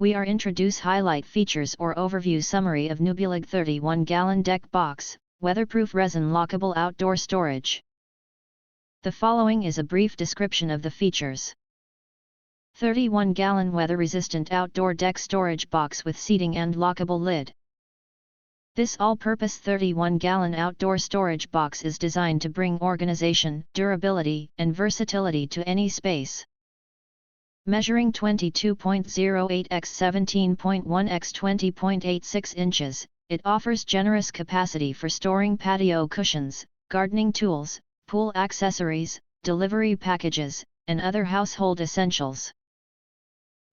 We are introduce highlight features or overview summary of NEWBULIG 31-gallon deck box, weatherproof resin lockable outdoor storage. The following is a brief description of the features. 31-gallon weather-resistant outdoor deck storage box with seating and lockable lid. This all-purpose 31-gallon outdoor storage box is designed to bring organization, durability, and versatility to any space. Measuring 22.08 x 17.1 x 20.86 inches, it offers generous capacity for storing patio cushions, gardening tools, pool accessories, delivery packages, and other household essentials.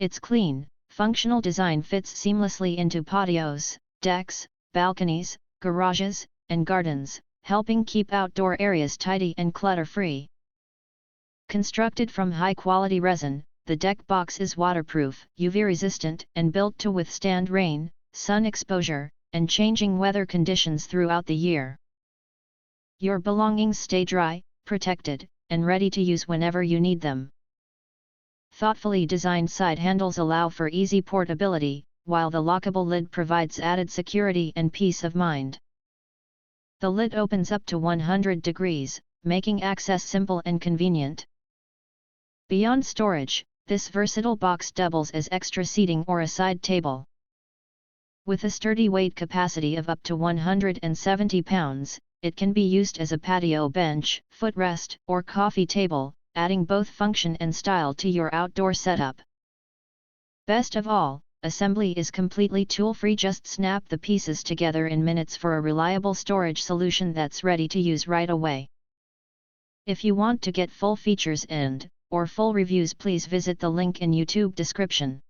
Its clean, functional design fits seamlessly into patios, decks, balconies, garages, and gardens, helping keep outdoor areas tidy and clutter-free. Constructed from high-quality resin, the deck box is waterproof, UV-resistant, and built to withstand rain, sun exposure, and changing weather conditions throughout the year. Your belongings stay dry, protected, and ready to use whenever you need them. Thoughtfully designed side handles allow for easy portability, while the lockable lid provides added security and peace of mind. The lid opens up to 100 degrees, making access simple and convenient. Beyond storage, this versatile box doubles as extra seating or a side table. With a sturdy weight capacity of up to 170 pounds, it can be used as a patio bench, footrest, or coffee table, adding both function and style to your outdoor setup. Best of all, assembly is completely tool-free. Just snap the pieces together in minutes for a reliable storage solution that's ready to use right away. If you want to get full features or full reviews, please visit the link in YouTube description.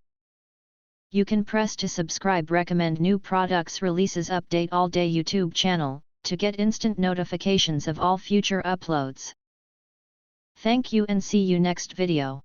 You can press to subscribe, recommend new products releases, update all day YouTube channel, to get instant notifications of all future uploads. Thank you and see you next video.